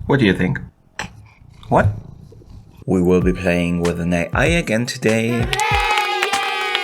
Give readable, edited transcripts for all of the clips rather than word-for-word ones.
What do you think? What? We will be playing with an AI again today.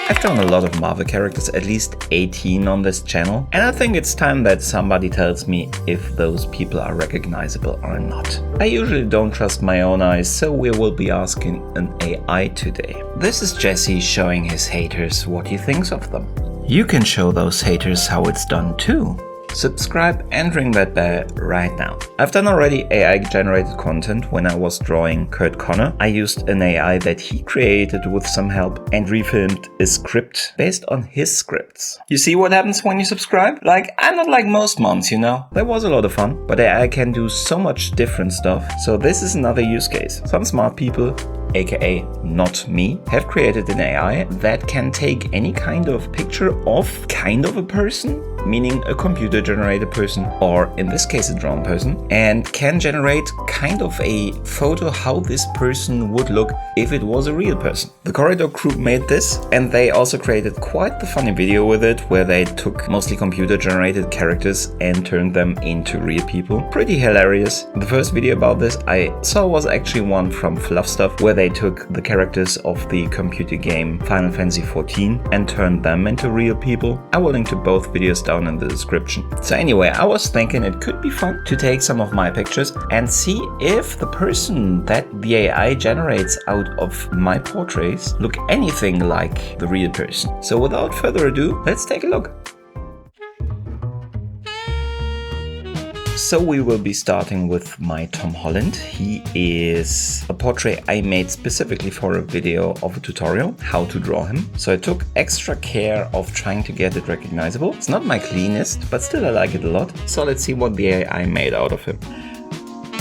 I've drawn a lot of Marvel characters, at least 18 on this channel, and I think it's time that somebody tells me if those people are recognizable or not. I usually don't trust my own eyes, so we will be asking an AI today. This is Jesse showing his haters what he thinks of them. You can show those haters how it's done too. Subscribe and ring that bell right now. I've done already AI generated content when I was drawing Kurt Connor. I used an AI that he created with some help and refilmed a script based on his scripts. You see what happens when you subscribe? Like, I'm not like most moms, you know? That was a lot of fun, but AI can do so much different stuff. So this is another use case. Some smart people, aka not me, have created an AI that can take any kind of picture of kind of a person, meaning a computer generated person, or in this case a drawn person, and can generate kind of a photo how this person would look if it was a real person. The Corridor crew made this, and they also created quite the funny video with it, where they took mostly computer generated characters and turned them into real people. Pretty hilarious. The first video about this I saw was actually one from Fluff Stuff, where they took the characters of the computer game Final Fantasy XIV and turned them into real people. I will link to both videos down in the description. So anyway, I was thinking it could be fun to take some of my pictures and see if the person that the AI generates out of my portraits look anything like the real person. So without further ado, let's take a look. So we will be starting with my Tom Holland. He is a portrait I made specifically for a video of a tutorial, how to draw him. So I took extra care of trying to get it recognizable. It's not my cleanest, but still I like it a lot. So let's see what the AI made out of him.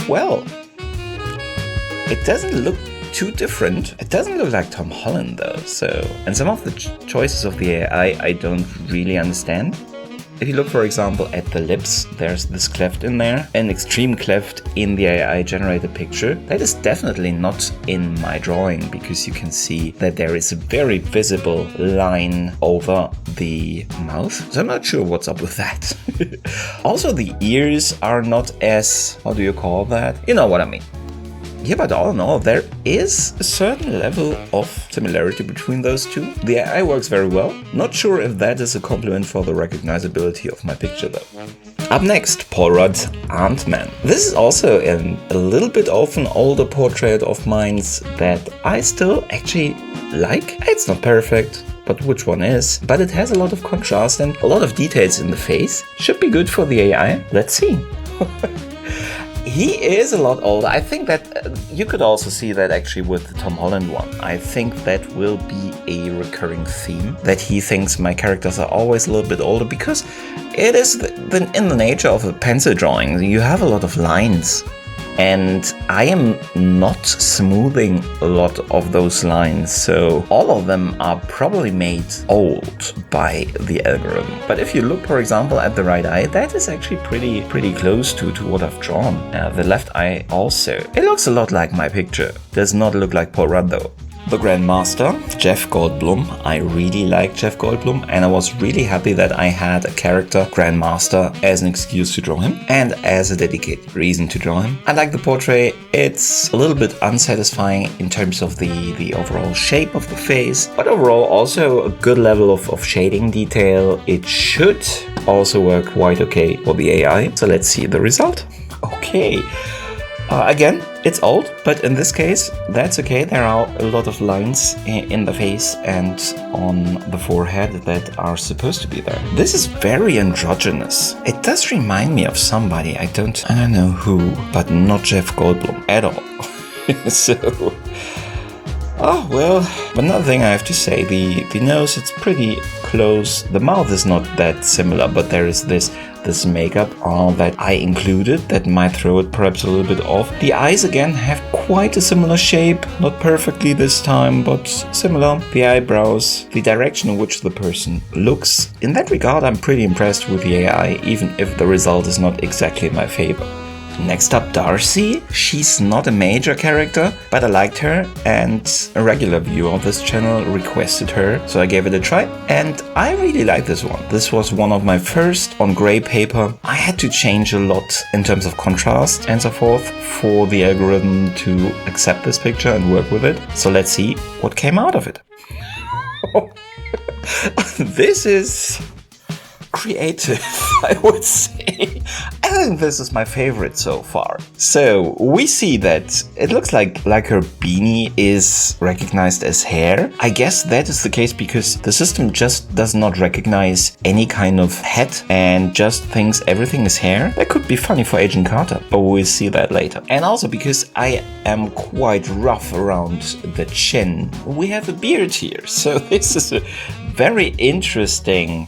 Well, it doesn't look too different. It doesn't look like Tom Holland though. And some of the choices of the AI I don't really understand. If you look, for example, at the lips, there's this cleft in there, an extreme cleft in the AI generated picture. That is definitely not in my drawing, because you can see that there is a very visible line over the mouth. So I'm not sure what's up with that. Also, the ears are not as, how do you call that? You know what I mean. Yeah, but all in all, there is a certain level of similarity between those two. The AI works very well. Not sure if that is a compliment for the recognizability of my picture though. Up next, Paul Rudd's Ant-Man. This is also a little bit of an older portrait of mine that I still actually like. It's not perfect, but which one is? But it has a lot of contrast and a lot of details in the face. Should be good for the AI. Let's see. He is a lot older. I think that you could also see that actually with the Tom Holland one. I think that will be a recurring theme, that he thinks my characters are always a little bit older, because it is in the nature of a pencil drawing. You have a lot of lines, and I am not smoothing a lot of those lines, so all of them are probably made old by the algorithm. But if you look, for example, at the right eye, that is actually pretty close to what I've drawn. The left eye also. It looks a lot like my picture. Does not look like Paul Rudd though. The Grandmaster, Jeff Goldblum. I really like Jeff Goldblum, and I was really happy that I had a character, Grandmaster, as an excuse to draw him and as a dedicated reason to draw him. I like the portrait. It's a little bit unsatisfying in terms of the overall shape of the face, but overall also a good level of shading detail. It should also work quite okay for the AI. So let's see the result. Okay. Again, it's old, but in this case, that's okay. There are a lot of lines in the face and on the forehead that are supposed to be there. This is very androgynous. It does remind me of somebody. I don't know who, but not Jeff Goldblum at all. So, oh well. Another thing I have to say, the nose, it's pretty close. The mouth is not that similar, but there is this makeup that I included that might throw it perhaps a little bit off. The eyes again have quite a similar shape, not perfectly this time, but similar. The eyebrows, the direction in which the person looks. In that regard, I'm pretty impressed with the AI, even if the result is not exactly in my favor. Next up, Darcy. She's not a major character, but I liked her, and a regular viewer of this channel requested her, so I gave it a try, and I really like this one. This was one of my first on gray paper. I had to change a lot in terms of contrast and so forth for the algorithm to accept this picture and work with it. So let's see what came out of it. This is creative, I would say. I think this is my favorite so far. So we see that it looks like her beanie is recognized as hair. I guess that is the case because the system just does not recognize any kind of head and just thinks everything is hair. That could be funny for Agent Carter, but we'll see that later. And also because I am quite rough around the chin, we have a beard here. So this is a very interesting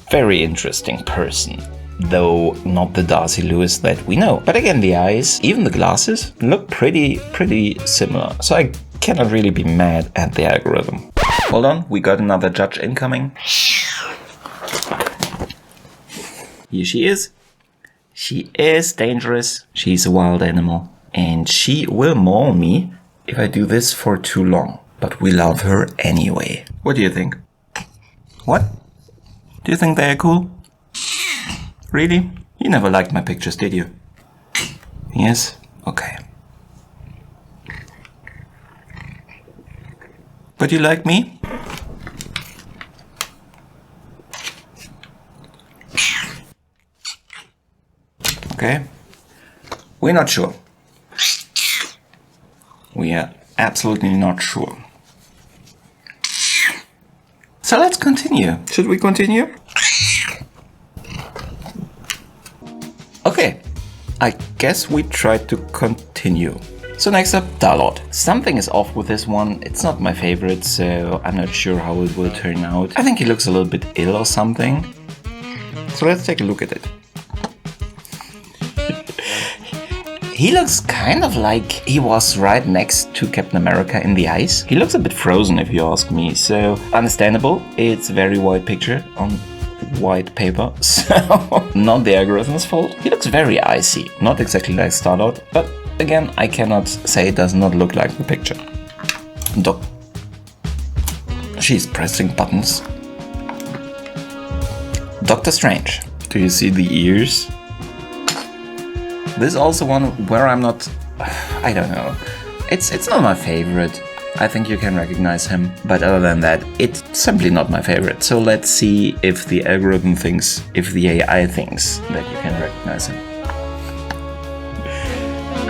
person. Though not the Darcy Lewis that we know. But again, the eyes, even the glasses, look pretty similar. So I cannot really be mad at the algorithm. Hold on, we got another judge incoming. Here she is. She is dangerous. She's a wild animal. And she will maul me if I do this for too long. But we love her anyway. What do you think? What? Do you think they're cool? Really? You never liked my pictures, did you? Yes? Okay. But you like me? Okay. We're not sure. We are absolutely not sure. So let's continue. Should we continue? Okay, I guess we tried to continue. So next up, Dalot. Something is off with this one. It's not my favorite, so I'm not sure how it will turn out. I think he looks a little bit ill or something. So let's take a look at it. He looks kind of like he was right next to Captain America in the ice. He looks a bit frozen if you ask me, so understandable. It's a very wide picture on white paper, so not the algorithm's fault. He looks very icy, not exactly like Star-Lord, but again, I cannot say it does not look like the picture. She's pressing buttons. Doctor Strange. Do you see the ears? This is also one where I'm not... I don't know. It's not my favorite. I think you can recognize him, but other than that, it's simply not my favorite. So let's see if the algorithm thinks, if the AI thinks that you can recognize him.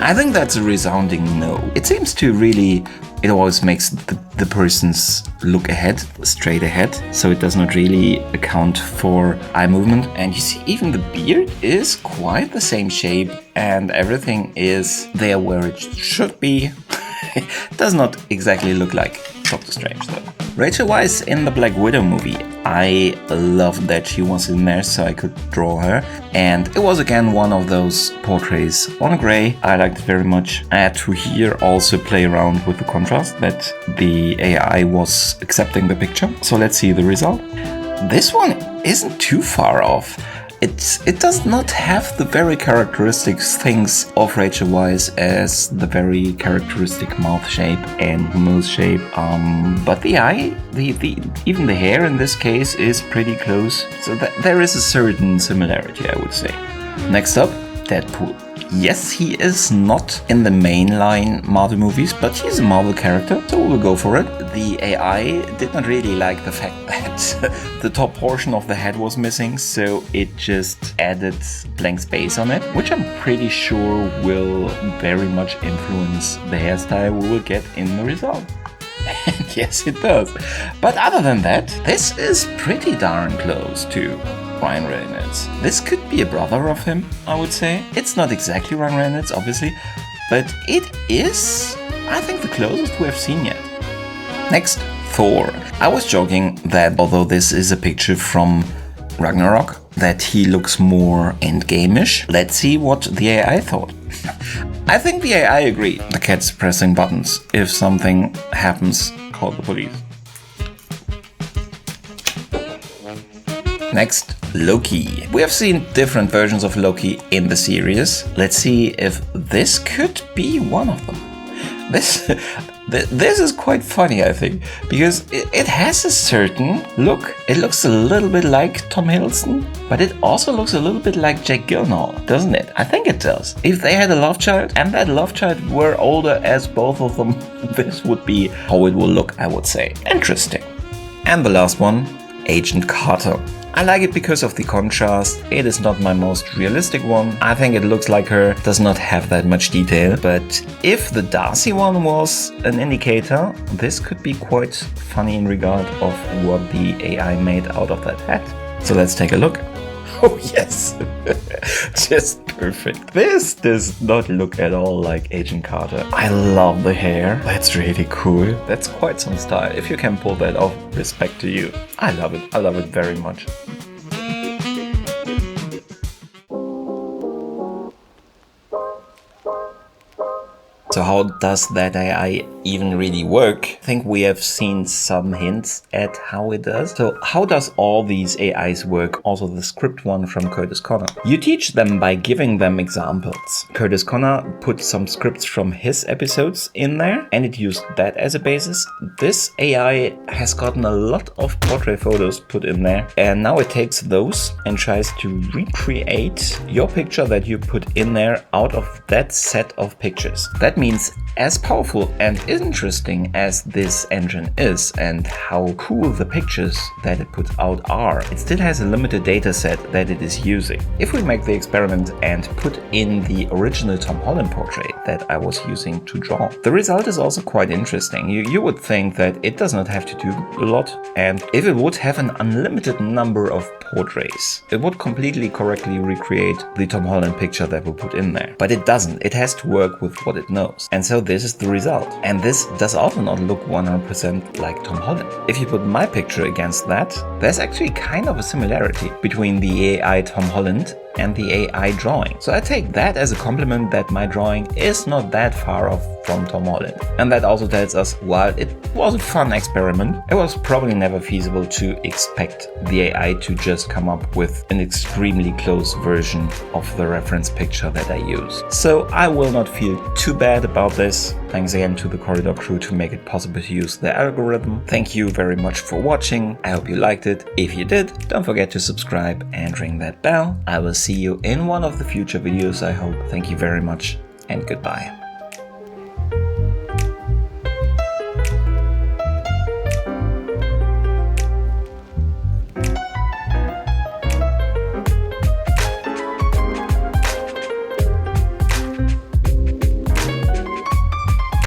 I think that's a resounding no. It seems to really... It always makes the person's look ahead, straight ahead, so it does not really account for eye movement. And you see, even the beard is quite the same shape, and everything is there where it should be. It does not exactly look like Doctor Strange, though. Rachel Weisz in the Black Widow movie. I loved that she was in there, so I could draw her. And it was again one of those portraits on gray. I liked it very much. I had to here also play around with the contrast that the AI was accepting the picture. So let's see the result. This one isn't too far off. It does not have the very characteristic things of Rachel Weisz as the very characteristic mouth shape and nose shape. But the eye, even the hair in this case is pretty close. So there is a certain similarity, I would say. Next up, Deadpool. Yes, he is not in the mainline Marvel movies, but he's a Marvel character, so we'll go for it. The AI did not really like the fact that the top portion of the head was missing, so it just added blank space on it, which I'm pretty sure will very much influence the hairstyle we will get in the result. And yes, it does. But other than that, this is pretty darn close to Ryan Reynolds. This could be a brother of him, I would say. It's not exactly Ryan Reynolds, obviously, but it is, I think, the closest we have seen yet. Next, Thor. I was joking that although this is a picture from Ragnarok, that he looks more endgame-ish. Let's see what the AI thought. I think the AI agreed. The cat's pressing buttons. If something happens, call the police. Next, Loki. We have seen different versions of Loki in the series. Let's see if this could be one of them. This is quite funny, I think, because it has a certain look. It looks a little bit like Tom Hiddleston, but it also looks a little bit like Jake Gyllenhaal, doesn't it? I think it does. If they had a love child, and that love child were older as both of them, this would be how it will look, I would say. Interesting. And the last one, Agent Carter. I like it because of the contrast. It is not my most realistic one. I think it looks like her, does not have that much detail. But if the Darcy one was an indicator, this could be quite funny in regard of what the AI made out of that hat. So let's take a look. Oh yes, just perfect. This does not look at all like Agent Carter. I love the hair. That's really cool. That's quite some style. If you can pull that off, respect to you. I love it. I love it very much. So how does that AI even really work? I think we have seen some hints at how it does. So how does all these AIs work? Also the script one from Curtis Connor. You teach them by giving them examples. Curtis Connor put some scripts from his episodes in there and it used that as a basis. This AI has gotten a lot of portrait photos put in there and now it takes those and tries to recreate your picture that you put in there out of that set of pictures. That means as powerful and interesting as this engine is and how cool the pictures that it puts out are, it still has a limited data set that it is using. If we make the experiment and put in the original Tom Holland portrait that I was using to draw, the result is also quite interesting. You would think that it does not have to do a lot, and if it would have an unlimited number of portraits, it would completely correctly recreate the Tom Holland picture that we put in there. But it doesn't. It has to work with what it knows. And so this is the result. And this does also not look 100% like Tom Holland. If you put my picture against that, there's actually kind of a similarity between the AI Tom Holland and the AI drawing. So I take that as a compliment that my drawing is not that far off from Tom Holland. And that also tells us, while it was a fun experiment, it was probably never feasible to expect the AI to just come up with an extremely close version of the reference picture that I use. So I will not feel too bad about this. Thanks again to the Corridor crew to make it possible to use the algorithm. Thank you very much for watching. I hope you liked it. If you did, don't forget to subscribe and ring that bell. I will see you in one of the future videos, I hope. Thank you very much and goodbye.